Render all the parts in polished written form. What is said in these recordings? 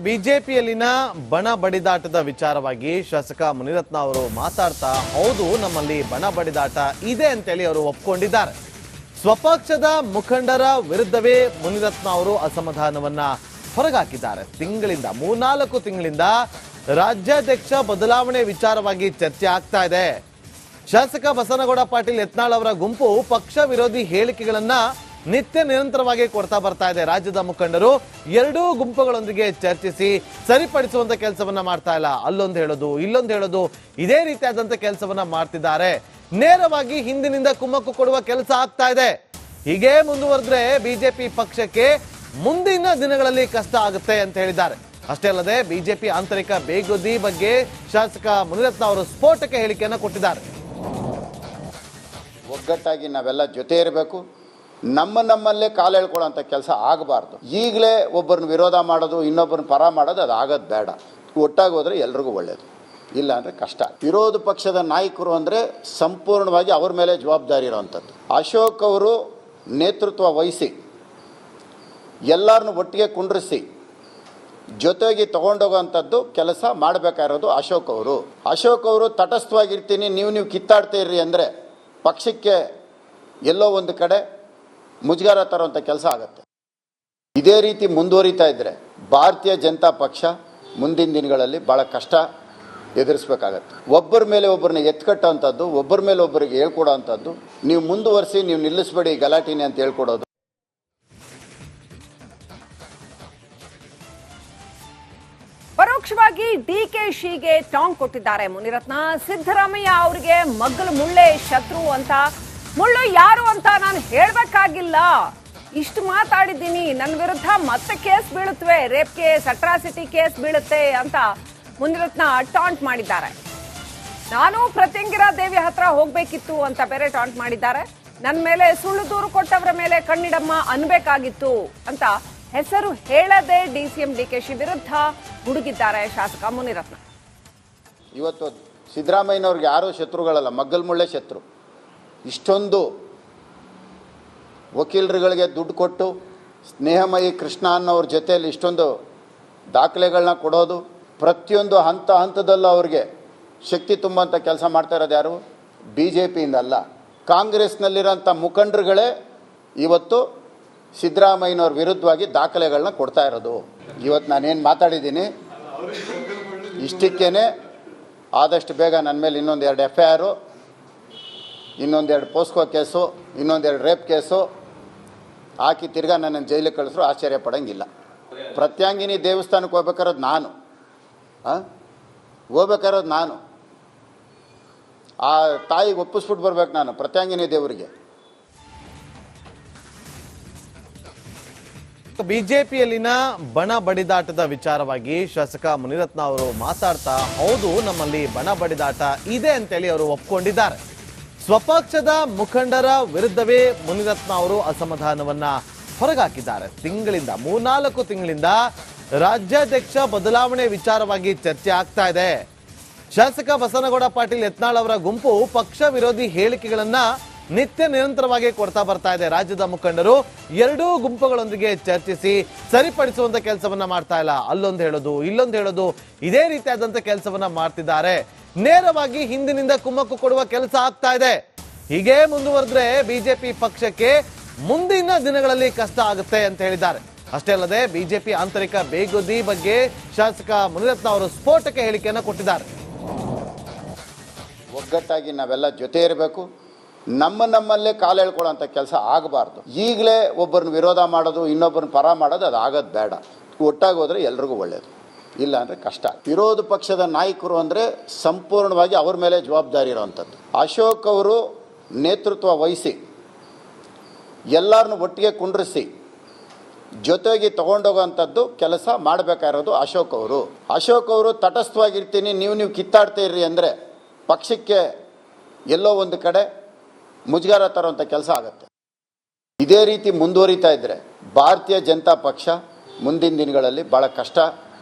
ಬಿಜೆಪಿಯಲ್ಲಿನ ಬಣ ಬಡಿದಾಟದ ವಿಚಾರವಾಗಿ ಶಾಸಕ ಮುನಿರತ್ನ ಅವರು ಮಾತಾಡ್ತಾ ಹೌದು ನಮ್ಮಲ್ಲಿ ಬಣ ಬಡಿದಾಟ ಇದೆ ಅಂತೇಳಿ ಅವರು ಒಪ್ಕೊಂಡಿದ್ದಾರೆ. ಸ್ವಪಕ್ಷದ ಮುಖಂಡರ ವಿರುದ್ಧವೇ ಮುನಿರತ್ನ ಅವರು ಅಸಮಾಧಾನವನ್ನ ಹೊರಗಾಕಿದ್ದಾರೆ. ಮೂರ್ನಾಲ್ಕು ತಿಂಗಳಿಂದ ರಾಜ್ಯಾಧ್ಯಕ್ಷ ಬದಲಾವಣೆ ವಿಚಾರವಾಗಿ ಚರ್ಚೆ ಆಗ್ತಾ ಇದೆ. ಶಾಸಕ ಬಸನಗೌಡ ಪಾಟೀಲ್ ಯತ್ನಾಳ್ ಅವರ ಗುಂಪು ಪಕ್ಷ ವಿರೋಧಿ ಹೇಳಿಕೆಗಳನ್ನ ನಿತ್ಯ ನಿರಂತರವಾಗಿ ಕೊಡ್ತಾ ಬರ್ತಾ ಇದೆ. ರಾಜ್ಯದ ಮುಖಂಡರು ಎರಡೂ ಗುಂಪುಗಳೊಂದಿಗೆ ಚರ್ಚಿಸಿ ಸರಿಪಡಿಸುವಂತ ಕೆಲಸವನ್ನ ಮಾಡ್ತಾ ಇಲ್ಲ. ಅಲ್ಲೊಂದು ಹೇಳೋದು ಇಲ್ಲೊಂದು ಹೇಳೋದು ಇದೇ ರೀತಿಯಾದಂತ ಕೆಲಸವನ್ನ ಮಾಡ್ತಿದ್ದಾರೆ. ನೇರವಾಗಿ ಹಿಂದಿನಿಂದ ಕುಮ್ಮಕ್ಕು ಕೊಡುವ ಕೆಲಸ ಆಗ್ತಾ ಇದೆ. ಹೀಗೆ ಮುಂದುವರೆದ್ರೆ ಬಿಜೆಪಿ ಪಕ್ಷಕ್ಕೆ ಮುಂದಿನ ದಿನಗಳಲ್ಲಿ ಕಷ್ಟ ಆಗುತ್ತೆ ಅಂತ ಹೇಳಿದ್ದಾರೆ. ಅಷ್ಟೇ ಅಲ್ಲದೆ ಬಿಜೆಪಿ ಆಂತರಿಕ ಬೇಗುದಿ ಬಗ್ಗೆ ಶಾಸಕ ಮುನಿರತ್ನ ಅವರು ಸ್ಫೋಟಕ ಹೇಳಿಕೆಯನ್ನು ಕೊಟ್ಟಿದ್ದಾರೆ. ಒಗ್ಗಟ್ಟಾಗಿ ನಾವೆಲ್ಲ ಜೊತೆ ಇರಬೇಕು. ನಮ್ಮಲ್ಲೇ ಕಾಲು ಹೇಳ್ಕೊಳ್ಳೋಂಥ ಕೆಲಸ ಆಗಬಾರ್ದು. ಈಗಲೇ ಒಬ್ಬರನ್ನ ವಿರೋಧ ಮಾಡೋದು, ಇನ್ನೊಬ್ಬರನ್ನ ಪರ ಮಾಡೋದು, ಅದು ಆಗೋದು ಬೇಡ. ಒಟ್ಟಾಗಿ ಹೋದರೆ ಎಲ್ರಿಗೂ ಒಳ್ಳೆಯದು, ಇಲ್ಲ ಅಂದರೆ ಕಷ್ಟ. ವಿರೋಧ ಪಕ್ಷದ ನಾಯಕರು ಅಂದರೆ ಸಂಪೂರ್ಣವಾಗಿ ಅವ್ರ ಮೇಲೆ ಜವಾಬ್ದಾರಿ ಇರೋವಂಥದ್ದು. ಅಶೋಕ್ ಅವರು ನೇತೃತ್ವ ವಹಿಸಿ ಎಲ್ಲರನ್ನೂ ಒಟ್ಟಿಗೆ ಕುಂಡ್ರಿಸಿ ಜೊತೆಗೆ ತೊಗೊಂಡೋಗೋವಂಥದ್ದು ಕೆಲಸ ಮಾಡಬೇಕಾಗಿರೋದು ಅಶೋಕ್ ಅವರು ತಟಸ್ಥವಾಗಿರ್ತೀನಿ, ನೀವು ಕಿತ್ತಾಡ್ತಾ ಇರ್ರಿ ಅಂದರೆ ಪಕ್ಷಕ್ಕೆ ಎಲ್ಲೋ ಒಂದು ಕಡೆ ಮುಜುಗರ ತರುವಂಥ ಕೆಲಸ ಆಗುತ್ತೆ. ಇದೇ ರೀತಿ ಮುಂದುವರಿತಾ ಇದ್ದರೆ ಭಾರತೀಯ ಜನತಾ ಪಕ್ಷ ಮುಂದಿನ ದಿನಗಳಲ್ಲಿ ಭಾಳ ಕಷ್ಟ ಎದುರಿಸ್ಬೇಕಾಗತ್ತೆ. ಒಬ್ಬರ ಮೇಲೆ ಒಬ್ಬರನ್ನ ಎತ್ಕಟ್ಟೋವಂಥದ್ದು, ಒಬ್ಬರ ಮೇಲೆ ಒಬ್ಬರಿಗೆ ಹೇಳ್ಕೊಡೋ ಅಂಥದ್ದು, ನೀವು ಮುಂದುವರಿಸಿ, ನೀವು ನಿಲ್ಲಿಸಬೇಡಿ ಗಲಾಟಿನಿ ಅಂತ ಹೇಳ್ಕೊಡೋದು. ಪರೋಕ್ಷವಾಗಿ ಡಿಕೆಶಿಗೆ ಟಾಂಗ್ ಕೊಟ್ಟಿದ್ದಾರೆ ಮುನಿರತ್ನ. ಸಿದ್ದರಾಮಯ್ಯ ಅವರಿಗೆ ಮಗ್ಗಲು ಮುಳ್ಳೆ ಶತ್ರು ಅಂತ, ಮುಳ್ಳು ಯಾರು ಅಂತ ನಾನು ಹೇಳ್ಬೇಕಾಗಿಲ್ಲ, ಇಷ್ಟು ಮಾತಾಡಿದ್ದೀನಿ, ನನ್ನ ವಿರುದ್ಧ ಮತ್ತೆ ಕೇಸ್ ಬೀಳುತ್ತವೆ, ರೇಪ್ ಕೇಸ್, ಅಟ್ರಾಸಿಟಿ ಕೇಸ್ ಬೀಳುತ್ತೆ ಅಂತ ಮುನಿರತ್ನ ಟಾಂಟ್ ಮಾಡಿದ್ದಾರೆ. ನಾನು ಪ್ರತ್ಯಂಗಿರಾ ದೇವಿ ಹತ್ರ ಹೋಗ್ಬೇಕಿತ್ತು ಅಂತ ಬೇರೆ ಟಾಂಟ್ ಮಾಡಿದ್ದಾರೆ. ನನ್ನ ಮೇಲೆ ಸುಳ್ಳು ದೂರು ಕೊಟ್ಟವರ ಮೇಲೆ ಕಣ್ಣಿಡಮ್ಮ ಅನ್ಬೇಕಾಗಿತ್ತು ಅಂತ ಹೆಸರು ಹೇಳದೆ ಡಿಸಿಎಂ ಡಿಕೆಶಿ ವಿರುದ್ಧ ಗುಡುಗಿದ್ದಾರೆ ಶಾಸಕ ಮುನಿರತ್ನ. ಇವತ್ತು ಸಿದ್ದರಾಮಯ್ಯನವ್ರಿಗೆ ಯಾರೂ ಶತ್ರುಗಳಲ್ಲ, ಮಗ್ಗಲ್ ಮುಳ್ಳೆ ಶತ್ರು. ಇಷ್ಟೊಂದು ವಕೀಲರುಗಳಿಗೆ ದುಡ್ಡು ಕೊಟ್ಟು ಸ್ನೇಹಮಯಿ ಕೃಷ್ಣ ಅನ್ನೋರ ಜೊತೆಯಲ್ಲಿ ಇಷ್ಟೊಂದು ದಾಖಲೆಗಳನ್ನ ಕೊಡೋದು, ಪ್ರತಿಯೊಂದು ಹಂತದಲ್ಲೂ ಅವ್ರಿಗೆ ಶಕ್ತಿ ತುಂಬಂಥ ಕೆಲಸ ಮಾಡ್ತಾ ಇರೋದು ಯಾರು? ಬಿ ಜೆ ಪಿಯಿಂದ ಅಲ್ಲ, ಕಾಂಗ್ರೆಸ್ನಲ್ಲಿರೋಂಥ ಮುಖಂಡರುಗಳೇ ಇವತ್ತು ಸಿದ್ದರಾಮಯ್ಯನವ್ರ ವಿರುದ್ಧವಾಗಿ ದಾಖಲೆಗಳನ್ನ ಕೊಡ್ತಾ ಇರೋದು. ಇವತ್ತು ನಾನೇನು ಮಾತಾಡಿದ್ದೀನಿ ಇಷ್ಟಕ್ಕೇ ಆದಷ್ಟು ಬೇಗ ನನ್ನ ಮೇಲೆ ಇನ್ನೊಂದು 2 FIR, ಇನ್ನೊಂದು 2 ಪೋಸ್ಕೋ ಕೇಸು, ಇನ್ನೊಂದು 2 ರೇಪ್ ಕೇಸು ಹಾಕಿ ತಿರ್ಗಾ ನನ್ನನ್ನು ಜೈಲಿಗೆ ಕಳಿಸ್ರು ಆಶ್ಚರ್ಯ ಪಡೋಂಗಿಲ್ಲ. ಪ್ರತ್ಯಂಗಿನಿ ದೇವಸ್ಥಾನಕ್ಕೆ ಹೋಗ್ಬೇಕಾರೋದು ನಾನು, ಆ ತಾಯಿಗೆ ಒಪ್ಪಿಸ್ಬಿಟ್ಟು ಬರ್ಬೇಕು ನಾನು ಪ್ರತ್ಯಂಗಿನಿ ದೇವರಿಗೆ. ಬಿಜೆಪಿಯಲ್ಲಿನ ಬಣ ಬಡಿದಾಟದ ವಿಚಾರವಾಗಿ ಶಾಸಕ ಮುನಿರತ್ನ ಅವರು ಮಾತಾಡ್ತಾ ಹೌದು ನಮ್ಮಲ್ಲಿ ಬಣ ಬಡಿದಾಟ ಇದೆ ಅಂತೇಳಿ ಅವರು ಒಪ್ಕೊಂಡಿದ್ದಾರೆ. ಸ್ವಪಕ್ಷದ ಮುಖಂಡರ ವಿರುದ್ಧವೇ ಮುನಿರತ್ನ ಅವರು ಅಸಮಾಧಾನವನ್ನ ಹೊರಗಾಕಿದ್ದಾರೆ. ಮೂರ್ನಾಲ್ಕು ತಿಂಗಳಿಂದ ರಾಜ್ಯಾಧ್ಯಕ್ಷ ಬದಲಾವಣೆ ವಿಚಾರವಾಗಿ ಚರ್ಚೆ ಆಗ್ತಾ ಇದೆ. ಶಾಸಕ ಬಸನಗೌಡ ಪಾಟೀಲ್ ಯತ್ನಾಳ್ ಅವರ ಗುಂಪು ಪಕ್ಷ ವಿರೋಧಿ ಹೇಳಿಕೆಗಳನ್ನ ನಿತ್ಯ ನಿರಂತರವಾಗಿ ಕೊಡ್ತಾ ಬರ್ತಾ ಇದೆ. ರಾಜ್ಯದ ಮುಖಂಡರು ಎರಡೂ ಗುಂಪುಗಳೊಂದಿಗೆ ಚರ್ಚಿಸಿ ಸರಿಪಡಿಸುವಂತ ಕೆಲಸವನ್ನ ಮಾಡ್ತಾ ಇಲ್ಲ. ಅಲ್ಲೊಂದು ಹೇಳೋದು ಇಲ್ಲೊಂದು ಹೇಳೋದು ಇದೇ ರೀತಿಯಾದಂತ ಕೆಲಸವನ್ನ ಮಾಡ್ತಿದ್ದಾರೆ. ನೇರವಾಗಿ ಹಿಂದಿನಿಂದ ಕುಮ್ಮಕ್ಕು ಕೊಡುವ ಕೆಲಸ ಆಗ್ತಾ ಇದೆ. ಹೀಗೆ ಮುಂದುವರೆದ್ರೆ ಬಿಜೆಪಿ ಪಕ್ಷಕ್ಕೆ ಮುಂದಿನ ದಿನಗಳಲ್ಲಿ ಕಷ್ಟ ಆಗುತ್ತೆ ಅಂತ ಹೇಳಿದ್ದಾರೆ. ಅಷ್ಟೇ ಅಲ್ಲದೆ ಬಿಜೆಪಿ ಆಂತರಿಕ ಬೇಗುದಿ ಬಗ್ಗೆ ಶಾಸಕ ಮುನಿರತ್ನ ಅವರು ಸ್ಫೋಟಕ ಹೇಳಿಕೆಯನ್ನು ಕೊಟ್ಟಿದ್ದಾರೆ. ಒಗ್ಗಟ್ಟಾಗಿ ನಾವೆಲ್ಲ ಜೊತೆ ಇರಬೇಕು. ನಮ್ಮಲ್ಲೇ ಕಾಲು ಹೇಳ್ಕೊಳ್ಳೋಂಥ ಕೆಲಸ ಆಗಬಾರ್ದು. ಈಗಲೇ ಒಬ್ಬರನ್ನ ವಿರೋಧ ಮಾಡೋದು, ಇನ್ನೊಬ್ಬರನ್ನ ಪರ ಮಾಡೋದು, ಅದು ಆಗೋದು ಬೇಡ. ಒಟ್ಟಾಗಿ ಹೋದರೆ ಎಲ್ರಿಗೂ ಒಳ್ಳೆಯದು, ಇಲ್ಲ ಅಂದರೆ ಕಷ್ಟ. ವಿರೋಧ ಪಕ್ಷದ ನಾಯಕರು ಅಂದರೆ ಸಂಪೂರ್ಣವಾಗಿ ಅವ್ರ ಮೇಲೆ ಜವಾಬ್ದಾರಿ ಇರೋವಂಥದ್ದು. ಅಶೋಕ್ ಅವರು ನೇತೃತ್ವ ವಹಿಸಿ ಎಲ್ಲರನ್ನೂ ಒಟ್ಟಿಗೆ ಕುಂಡ್ರಿಸಿ ಜೊತೆಗೆ ತೊಗೊಂಡೋಗೋವಂಥದ್ದು ಕೆಲಸ ಮಾಡಬೇಕಾಗಿರೋದು ಅಶೋಕ್ ಅವರು ತಟಸ್ಥವಾಗಿರ್ತೀನಿ, ನೀವು ಕಿತ್ತಾಡ್ತಾ ಇರ್ರಿ ಅಂದರೆ ಪಕ್ಷಕ್ಕೆ ಎಲ್ಲೋ ಒಂದು ಕಡೆ ಮುಜುಗರ ತರುವಂಥ ಕೆಲಸ ಆಗುತ್ತೆ. ಇದೇ ರೀತಿ ಮುಂದುವರಿತಾ ಇದ್ದರೆ ಭಾರತೀಯ ಜನತಾ ಪಕ್ಷ ಮುಂದಿನ ದಿನಗಳಲ್ಲಿ ಭಾಳ ಕಷ್ಟ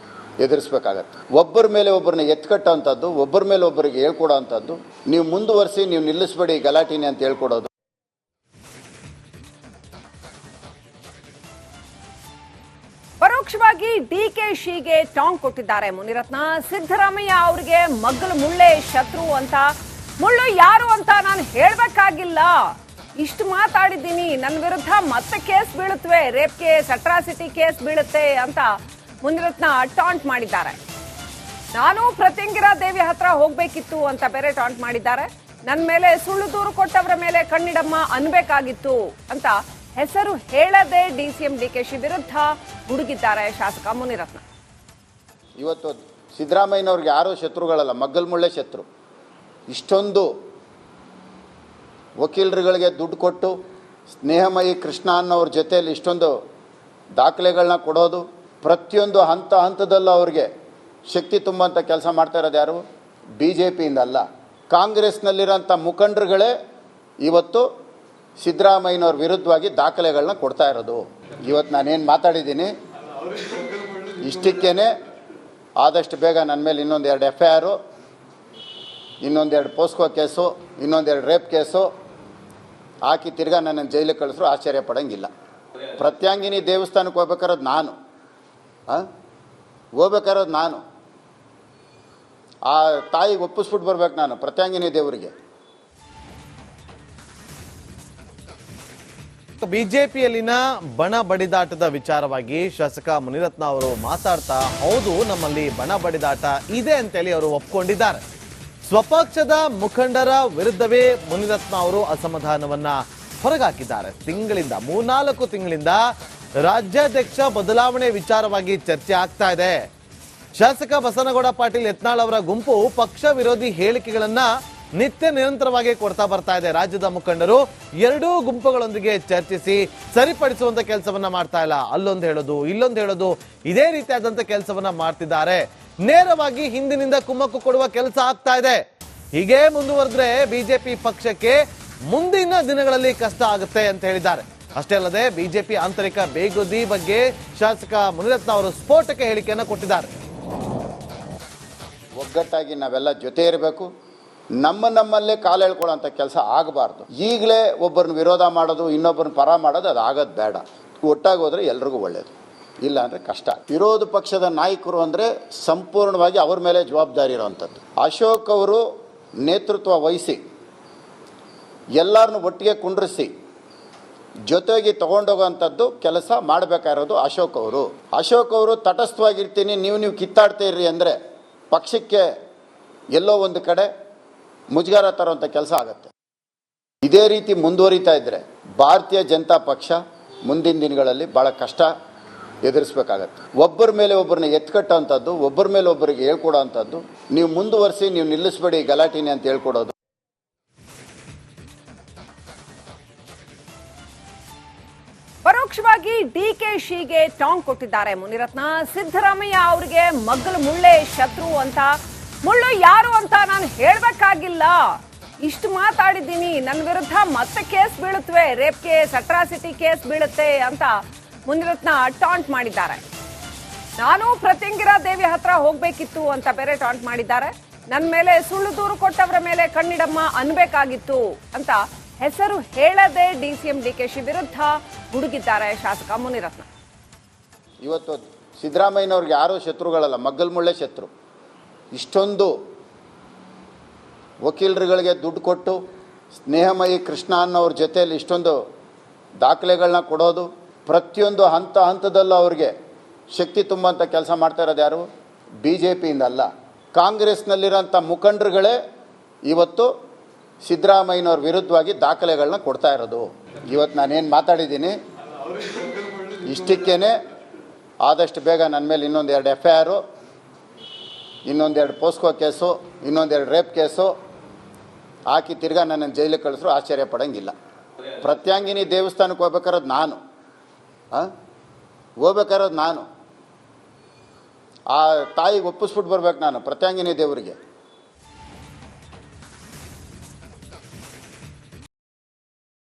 ಎದುರಿಸ್ಬೇಕಾಗತ್ತೆ. ಒಬ್ಬರ ಮೇಲೆ ಒಬ್ಬರನ್ನ ಎತ್ಕಟ್ಟೋವಂಥದ್ದು, ಒಬ್ಬರ ಮೇಲೆ ಒಬ್ಬರಿಗೆ ಹೇಳ್ಕೊಡೋ ಅಂಥದ್ದು, ನೀವು ಮುಂದುವರಿಸಿ, ನೀವು ನಿಲ್ಲಿಸಬೇಡಿ ಗಲಾಟಿನಿ ಅಂತ ಹೇಳ್ಕೊಡೋದು. ಪರೋಕ್ಷ ಪರೋಕ್ಷವಾಗಿ ಡಿಕೆಶಿಗೆ ಟಾಂಗ್ ಕೊಟ್ಟಿದ್ದಾರೆ ಮುನಿರತ್ನ. ಸಿದ್ದರಾಮಯ್ಯ ಅವರಿಗೆ ಮಗ್ಗಲು ಮುಳ್ಳೆ ಶತ್ರು ಅಂತ, ಮುಳ್ಳು ಯಾರು ಅಂತ ನಾನು ಹೇಳ್ಬೇಕಾಗಿಲ್ಲ, ಇಷ್ಟು ಮಾತಾಡಿದ್ದೀನಿ, ನನ್ನ ವಿರುದ್ಧ ಮತ್ತೆ ಕೇಸ್ ಬೀಳುತ್ತವೆ, ರೇಪ್ ಕೇಸ್, ಅಟ್ರಾಸಿಟಿ ಕೇಸ್ ಬೀಳುತ್ತೆ ಅಂತ ಮುನಿರತ್ನ ಟಾಂಟ್ ಮಾಡಿದ್ದಾರೆ. ನಾನು ಪ್ರತ್ಯಂಗಿರಾ ದೇವಿ ಹತ್ರ ಹೋಗ್ಬೇಕಿತ್ತು ಅಂತ ಬೇರೆ ಟಾಂಟ್ ಮಾಡಿದ್ದಾರೆ. ನನ್ನ ಮೇಲೆ ಸುಳ್ಳು ದೂರು ಕೊಟ್ಟವರ ಮೇಲೆ ಕಣ್ಣಿಡಮ್ಮ ಅನ್ಬೇಕಾಗಿತ್ತು ಅಂತ ಹೆಸರು ಹೇಳದೆ ಡಿಸಿಎಂ ಡಿಕೆಶಿ ವಿರುದ್ಧ ಗುಡುಗಿದ್ದಾರೆ ಶಾಸಕ ಮುನಿರತ್ನ. ಇವತ್ತು ಸಿದ್ದರಾಮಯ್ಯನವ್ರಿಗೆ ಯಾರೂ ಶತ್ರುಗಳಲ್ಲ, ಮಗ್ಗಲ್ ಮುಳ್ಳೆ ಶತ್ರು. ಇಷ್ಟೊಂದು ವಕೀಲರುಗಳಿಗೆ ದುಡ್ಡು ಕೊಟ್ಟು ಸ್ನೇಹಮಯಿ ಕೃಷ್ಣ ಅನ್ನೋರ ಜೊತೆಯಲ್ಲಿ ಇಷ್ಟೊಂದು ದಾಖಲೆಗಳನ್ನ ಕೊಡೋದು, ಪ್ರತಿಯೊಂದು ಹಂತದಲ್ಲೂ ಅವ್ರಿಗೆ ಶಕ್ತಿ ತುಂಬಂಥ ಕೆಲಸ ಮಾಡ್ತಾ ಇರೋದು ಯಾರು? BJPಯಿಂದ ಅಲ್ಲ, ಕಾಂಗ್ರೆಸ್ನಲ್ಲಿರೋಂಥ ಮುಖಂಡರುಗಳೇ ಇವತ್ತು ಸಿದ್ದರಾಮಯ್ಯನವ್ರ ವಿರುದ್ಧವಾಗಿ ದಾಖಲೆಗಳನ್ನ ಕೊಡ್ತಾ ಇರೋದು. ಇವತ್ತು ನಾನೇನು ಮಾತಾಡಿದ್ದೀನಿ ಇಷ್ಟಕ್ಕೇ ಆದಷ್ಟು ಬೇಗ ನನ್ನ ಮೇಲೆ ಇನ್ನೊಂದು 2 FIR, ಇನ್ನೊಂದು 2 ಪೋಸ್ಕೋ ಕೇಸು, ಇನ್ನೊಂದು 2 ರೇಪ್ ಕೇಸು ಹಾಕಿ ತಿರ್ಗಾ ನನ್ನನ್ನು ಜೈಲಿಗೆ ಕಳಿಸ್ರು ಆಶ್ಚರ್ಯ ಪಡೋಂಗಿಲ್ಲ. ಪ್ರತ್ಯಾಂಗಿನಿ ದೇವಸ್ಥಾನಕ್ಕೆ ಹೋಗ್ಬೇಕಾರೋದು ನಾನು, ಆ ತಾಯಿಗೆ ಒಪ್ಪಿಸ್ಬಿಟ್ಟು ಬರ್ಬೇಕು ನಾನು ಪ್ರತ್ಯಾಂಗಿನಿ ದೇವರಿಗೆ. ಬಿಜೆಪಿಯಲ್ಲಿನ ಬಣ ಬಡಿದಾಟದ ವಿಚಾರವಾಗಿ ಶಾಸಕ ಮುನಿರತ್ನ ಅವರು ಮಾತಾಡ್ತಾ, ಹೌದು ನಮ್ಮಲ್ಲಿ ಬಣ ಬಡಿದಾಟ ಇದೆ ಅಂತೇಳಿ ಅವರು ಒಪ್ಕೊಂಡಿದ್ದಾರೆ. ಸ್ವಪಕ್ಷದ ಮುಖಂಡರ ವಿರುದ್ಧವೇ ಮುನಿರತ್ನ ಅವರು ಅಸಮಾಧಾನವನ್ನ ಹೊರಗಾಕಿದ್ದಾರೆ. 3-4 ತಿಂಗಳಿಂದ ರಾಜ್ಯಾಧ್ಯಕ್ಷ ಬದಲಾವಣೆ ವಿಚಾರವಾಗಿ ಚರ್ಚೆ ಆಗ್ತಾ ಇದೆ. ಶಾಸಕ ಬಸನಗೌಡ ಪಾಟೀಲ್ ಯತ್ನಾಳ್ ಅವರ ಗುಂಪು ಪಕ್ಷ ವಿರೋಧಿ ಹೇಳಿಕೆಗಳನ್ನ ನಿತ್ಯ ನಿರಂತರವಾಗಿ ಕೊಡ್ತಾ ಬರ್ತಾ ಇದೆ. ರಾಜ್ಯದ ಮುಖಂಡರು ಎರಡೂ ಗುಂಪುಗಳೊಂದಿಗೆ ಚರ್ಚಿಸಿ ಸರಿಪಡಿಸುವಂತ ಕೆಲಸವನ್ನ ಮಾಡ್ತಾ ಇಲ್ಲ. ಅಲ್ಲೊಂದು ಹೇಳೋದು, ಇಲ್ಲೊಂದು ಹೇಳೋದು, ಇದೇ ರೀತಿಯಾದಂತ ಕೆಲಸವನ್ನ ಮಾಡ್ತಿದ್ದಾರೆ. ನೇರವಾಗಿ ಹಿಂದಿನಿಂದ ಕುಮ್ಮಕ್ಕು ಕೊಡುವ ಕೆಲಸ ಆಗ್ತಾ ಇದೆ. ಹೀಗೆ ಮುಂದುವರೆದ್ರೆ ಬಿಜೆಪಿ ಪಕ್ಷಕ್ಕೆ ಮುಂದಿನ ದಿನಗಳಲ್ಲಿ ಕಷ್ಟ ಆಗುತ್ತೆ ಅಂತ ಹೇಳಿದ್ದಾರೆ. ಅಷ್ಟೇ ಅಲ್ಲದೆ ಬಿಜೆಪಿ ಆಂತರಿಕ ಬೇಗುದಿ ಬಗ್ಗೆ ಶಾಸಕ ಮುನಿರತ್ನ ಅವರು ಸ್ಫೋಟಕ ಹೇಳಿಕೆಯನ್ನು ಕೊಟ್ಟಿದ್ದಾರೆ. ಒಗ್ಗಟ್ಟಾಗಿ ನಾವೆಲ್ಲ ಜೊತೆ ಇರಬೇಕು, ನಮ್ಮಲ್ಲೇ ಕಾಲು ಎಳ್ಕೊಳ್ಳೋಂಥ ಕೆಲಸ ಆಗಬಾರ್ದು. ಈಗಲೇ ಒಬ್ಬರನ್ನ ವಿರೋಧ ಮಾಡೋದು, ಇನ್ನೊಬ್ಬರನ್ನ ಪರ ಮಾಡೋದು, ಅದು ಆಗೋದು ಬೇಡ. ಒಟ್ಟಾಗಿ ಹೋದರೆ ಎಲ್ರಿಗೂ ಒಳ್ಳೆಯದು, ಇಲ್ಲ ಅಂದರೆ ಕಷ್ಟ. ವಿರೋಧ ಪಕ್ಷದ ನಾಯಕರು ಅಂದರೆ ಸಂಪೂರ್ಣವಾಗಿ ಅವ್ರ ಮೇಲೆ ಜವಾಬ್ದಾರಿ ಇರೋವಂಥದ್ದು. ಅಶೋಕ್ ಅವರು ನೇತೃತ್ವ ವಹಿಸಿ ಎಲ್ಲರನ್ನೂ ಒಟ್ಟಿಗೆ ಕುಂಡ್ರಿಸಿ ಜೊತೆಗೆ ತಗೊಂಡೋಗೋವಂಥದ್ದು ಕೆಲಸ ಮಾಡಬೇಕಾಗಿರೋದು ಅಶೋಕ್ ಅವರು ತಟಸ್ಥವಾಗಿರ್ತೀನಿ, ನೀವು ಕಿತ್ತಾಡ್ತೀರಿ ಅಂದರೆ ಪಕ್ಷಕ್ಕೆ ಎಲ್ಲೋ ಒಂದು ಕಡೆ ಮುಜುಗರ ತರುವಂಥ ಕೆಲಸ ಆಗುತ್ತೆ. ಇದೇ ರೀತಿ ಮುಂದುವರಿತಾ ಇದ್ದರೆ ಭಾರತೀಯ ಜನತಾ ಪಕ್ಷ ಮುಂದಿನ ದಿನಗಳಲ್ಲಿ ಭಾಳ ಕಷ್ಟ ಎದುರಿಸಬೇಕಾಗತ್ತೆ. ಒಬ್ಬರ ಮೇಲೆ ಒಬ್ಬರನ್ನ ಎತ್ಕಟ್ಟೋವಂಥದ್ದು, ಒಬ್ಬರ ಮೇಲೆ ಒಬ್ಬರಿಗೆ ಹೇಳ್ಕೊಡೋ ಅಂಥದ್ದು, ನೀವು ಮುಂದುವರಿಸಿ, ನೀವು ನಿಲ್ಲಿಸಬೇಡಿ ಗಲಾಟಿನಿ ಅಂತ ಹೇಳ್ಕೊಡೋದು. ಪರೋಕ್ಷವಾಗಿ ಡಿಕೆಶಿಗೆ ಟಾಂಗ್ ಕೊಟ್ಟಿದ್ದಾರೆ ಮುನಿರತ್ನ. ಸಿದ್ದರಾಮಯ್ಯ ಅವರಿಗೆ ಮಗ್ಗಲು ಮುಳ್ಳೆ ಶತ್ರು ಅಂತ, ಮುಳ್ಳು ಯಾರು ಅಂತ ನಾನು ಹೇಳ್ಬೇಕಾಗಿಲ್ಲ, ಇಷ್ಟು ಮಾತಾಡಿದ್ದೀನಿ, ನನ್ನ ವಿರುದ್ಧ ಮತ್ತೆ ಕೇಸ್ ಬೀಳುತ್ತವೆ, ರೇಪ್ ಕೇಸ್, ಅಟ್ರಾಸಿಟಿ ಕೇಸ್ ಬೀಳುತ್ತೆ ಅಂತ ಮುನಿರತ್ನ ಟಾಂಟ್ ಮಾಡಿದ್ದಾರೆ. ನಾನು ಪ್ರತ್ಯಂಗಿರಾ ದೇವಿ ಹತ್ರ ಹೋಗ್ಬೇಕಿತ್ತು ಅಂತ ಬೇರೆ ಟಾಂಟ್ ಮಾಡಿದ್ದಾರೆ. ನನ್ನ ಮೇಲೆ ಸುಳ್ಳು ದೂರು ಕೊಟ್ಟವರ ಮೇಲೆ ಕಣ್ಣಿಡಮ್ಮ ಅನ್ಬೇಕಾಗಿತ್ತು ಅಂತ ಹೆಸರು ಹೇಳದೆ ಡಿಸಿಎಂ ಡಿಕೆಶಿ ವಿರುದ್ಧ ಗುಡುಗಿದ್ದಾರೆ ಶಾಸಕ ಮುನಿರತ್ನ. ಇವತ್ತು ಸಿದ್ದರಾಮಯ್ಯನವ್ರಿಗೆ ಯಾರೂ ಶತ್ರುಗಳಲ್ಲ, ಮಗ್ಗಲ್ ಮುಳ್ಳೆ ಶತ್ರು. ಇಷ್ಟೊಂದು ವಕೀಲರುಗಳಿಗೆ ದುಡ್ಡು ಕೊಟ್ಟು ಸ್ನೇಹಮಯಿ ಕೃಷ್ಣ ಅನ್ನೋರ ಜೊತೆಯಲ್ಲಿ ಇಷ್ಟೊಂದು ದಾಖಲೆಗಳನ್ನ ಕೊಡೋದು, ಪ್ರತಿಯೊಂದು ಹಂತದಲ್ಲೂ ಅವ್ರಿಗೆ ಶಕ್ತಿ ತುಂಬಂಥ ಕೆಲಸ ಮಾಡ್ತಾ ಇರೋದು ಯಾರು? BJPಯಿಂದ ಅಲ್ಲ, ಕಾಂಗ್ರೆಸ್ನಲ್ಲಿರೋಂಥ ಮುಖಂಡರುಗಳೇ ಇವತ್ತು ಸಿದ್ದರಾಮಯ್ಯನವ್ರ ವಿರುದ್ಧವಾಗಿ ದಾಖಲೆಗಳನ್ನ ಕೊಡ್ತಾ ಇರೋದು. ಇವತ್ತು ನಾನೇನು ಮಾತಾಡಿದ್ದೀನಿ ಇಷ್ಟಕ್ಕೇ ಆದಷ್ಟು ಬೇಗ ನನ್ನ ಮೇಲೆ ಇನ್ನೊಂದು 2 FIR, ಇನ್ನೊಂದು 2 ಪೋಸ್ಕೋ ಕೇಸು, ಇನ್ನೊಂದು 2 ರೇಪ್ ಕೇಸು ಹಾಕಿ ತಿರ್ಗಾ ನನ್ನನ್ನು ಜೈಲಿಗೆ ಕಳಿಸ್ರು ಆಶ್ಚರ್ಯ ಪಡೋಂಗಿಲ್ಲ. ಪ್ರತ್ಯಾಂಗಿನಿ ದೇವಸ್ಥಾನಕ್ಕೆ ಹೋಗ್ಬೇಕಾರೋದು ನಾನು, ಆ ತಾಯಿಗೆ ಒಪ್ಪಿಸ್ಬಿಟ್ಟು ಬರ್ಬೇಕು ನಾನು ಪ್ರತ್ಯಾಂಗಿನಿ ದೇವರಿಗೆ.